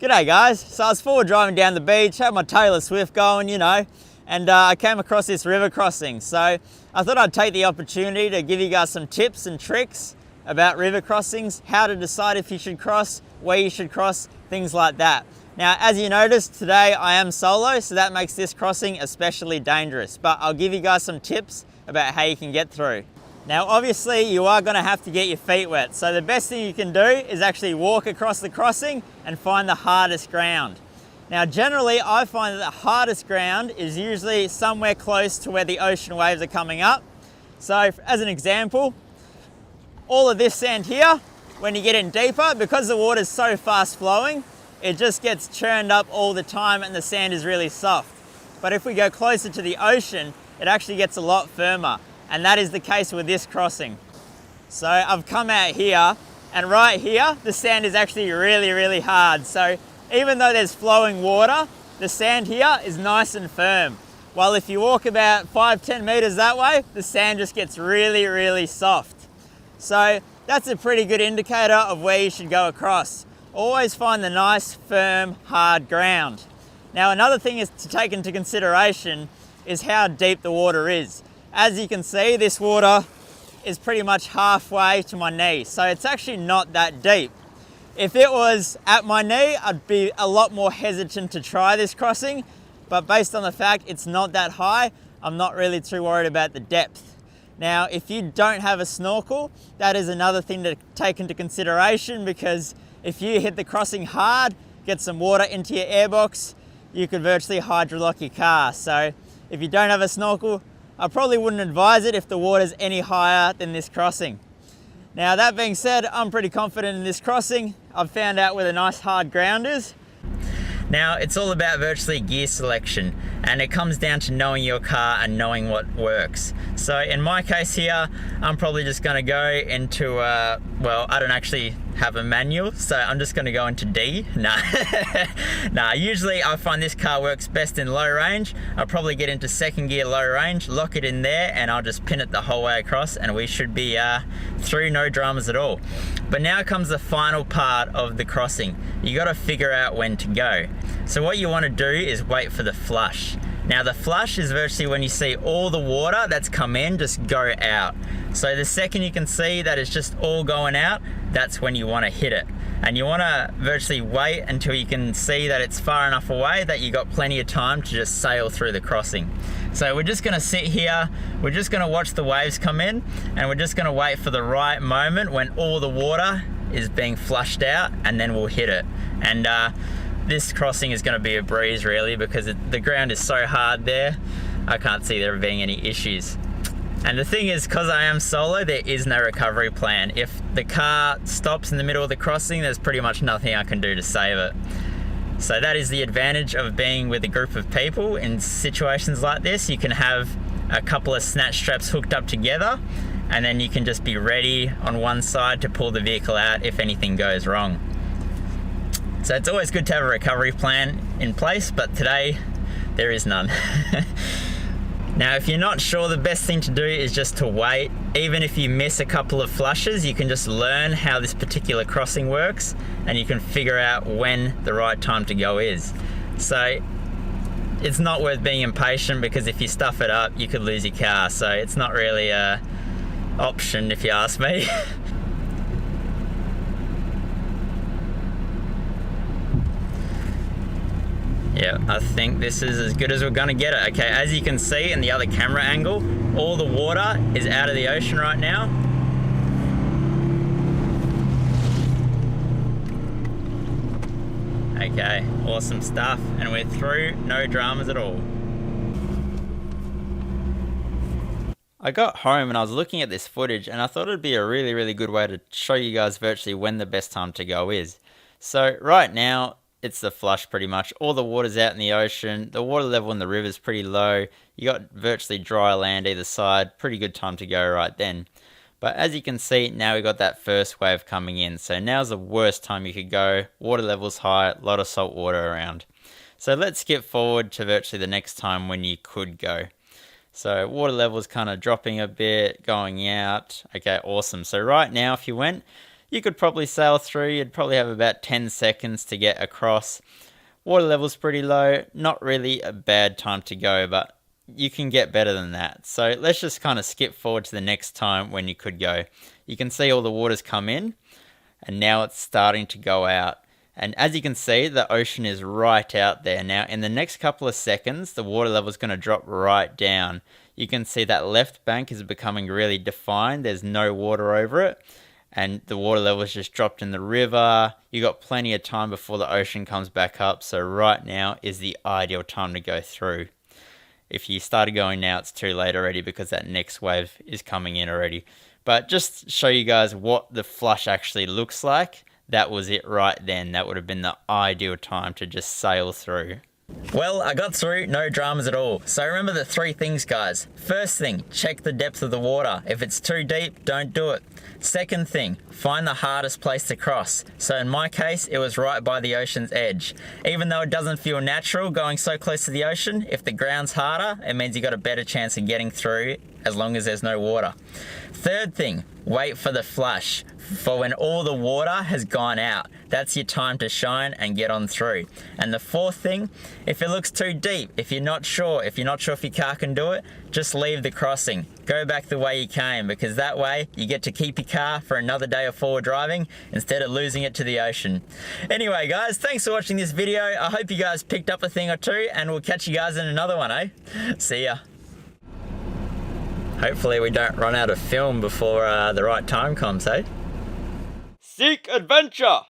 G'day guys. So I was forward driving down the beach, had my Taylor Swift going, and I came across this river crossing. So I thought I'd take the opportunity to give you guys some tips and tricks about river crossings, how to decide if you should cross, where you should cross, things like that. Now, as you noticed, today I am solo, so that makes this crossing especially dangerous, but I'll give you guys some tips about how you can get through. Now, obviously you are gonna have to get your feet wet, so the best thing you can do is actually walk across the crossing and find the hardest ground. Now, generally, I find that the hardest ground is usually somewhere close to where the ocean waves are coming up. So, as an example, all of this sand here, when you get in deeper, because the water is so fast flowing, it just gets churned up all the time and the sand is really soft. But if we go closer to the ocean, it actually gets a lot firmer. And that is the case with this crossing. So I've come out here, and right here, the sand is actually really, really hard. So even though there's flowing water, the sand here is nice and firm. While if you walk about 5-10 meters that way, the sand just gets really, really soft. So that's a pretty good indicator of where you should go across. Always find the nice, firm, hard ground. Now, another thing is to take into consideration is how deep the water is. As you can see, this water is pretty much halfway to my knee, so it's actually not that deep. If it was at my knee, I'd be a lot more hesitant to try this crossing, but based on the fact it's not that high, I'm not really too worried about the depth. Now, if you don't have a snorkel, that is another thing to take into consideration, because if you hit the crossing hard, get some water into your airbox, you could virtually hydrolock your car. So if you don't have a snorkel, I probably wouldn't advise it if the water's any higher than this crossing. Now, that being said, I'm pretty confident in this crossing. I've found out where the nice hard ground is. Now, it's all about virtually gear selection, and it comes down to knowing your car and knowing what works. So in my case here, I'm probably just gonna go into, well, I don't actually have a manual, so I'm just gonna go into D. Nah, usually I find this car works best in low range. I'll probably get into second gear low range, lock it in there, and I'll just pin it the whole way across, and we should be through, no dramas at all. But now comes the final part of the crossing. You gotta figure out when to go. So what you wanna do is wait for the flush. Now, the flush is virtually when you see all the water that's come in just go out. So the second you can see that it's just all going out, that's when you want to hit it. And you want to virtually wait until you can see that it's far enough away that you got plenty of time to just sail through the crossing. So we're just going to sit here, we're just going to watch the waves come in, and we're just going to wait for the right moment when all the water is being flushed out, and then we'll hit it. And this crossing is going to be a breeze really, because the ground is so hard there. I can't see there being any issues. And the thing is, because I am solo, there is no recovery plan. If the car stops in the middle of the crossing, there's pretty much nothing I can do to save it. So that is the advantage of being with a group of people. In situations like this, you can have a couple of snatch straps hooked up together, and then you can just be ready on one side to pull the vehicle out if anything goes wrong. So it's always good to have a recovery plan in place, but today there is none. Now, if you're not sure, the best thing to do is just to wait. Even if you miss a couple of flushes, you can just learn how this particular crossing works, and you can figure out when the right time to go is. So it's not worth being impatient, because if you stuff it up, you could lose your car. So it's not really an option, if you ask me. Yeah, I think this is as good as we're gonna get it. Okay, as you can see in the other camera angle, all the water is out of the ocean right now. Okay, awesome stuff. And we're through, no dramas at all. I got home and I was looking at this footage, and I thought it'd be a really, really good way to show you guys virtually when the best time to go is. So right now, it's the flush pretty much. All the water's out in the ocean. The water level in the river is pretty low. You got virtually dry land either side. Pretty good time to go right then. But as you can see, now we got that first wave coming in. So now's the worst time you could go. Water level's high, a lot of salt water around. So let's skip forward to virtually the next time when you could go. So water level's kind of dropping a bit, going out. Okay, awesome. So right now, if you went, you could probably sail through. You'd probably have about 10 seconds to get across. Water level's pretty low, not really a bad time to go, but you can get better than that. So let's just kind of skip forward to the next time when you could go. You can see all the water's come in, and now it's starting to go out. And as you can see, the ocean is right out there. Now, in the next couple of seconds, the water level is going to drop right down. You can see that left bank is becoming really defined. There's no water over it. And the water level has just dropped in the river. You got plenty of time before the ocean comes back up. So right now is the ideal time to go through. If you started going now, it's too late already because that next wave is coming in already. But just show you guys what the flush actually looks like. That was it right then. That would have been the ideal time to just sail through. Well, I got through, no dramas at all. So remember the 3 things, guys. First thing, check the depth of the water. If it's too deep, don't do it. Second thing, find the hardest place to cross. So in my case, it was right by the ocean's edge. Even though it doesn't feel natural going so close to the ocean, if the ground's harder, it means you got a better chance of getting through as long as there's no water. Third thing, wait for the flush. For when all the water has gone out. That's your time to shine and get on through. And the fourth thing, if it looks too deep, if you're not sure if your car can do it, just leave the crossing. Go back the way you came, because that way you get to keep your car for another day of forward driving instead of losing it to the ocean. Anyway guys, thanks for watching this video. I hope you guys picked up a thing or two, and we'll catch you guys in another one, eh? See ya. Hopefully we don't run out of film before the right time comes, eh? Seek adventure!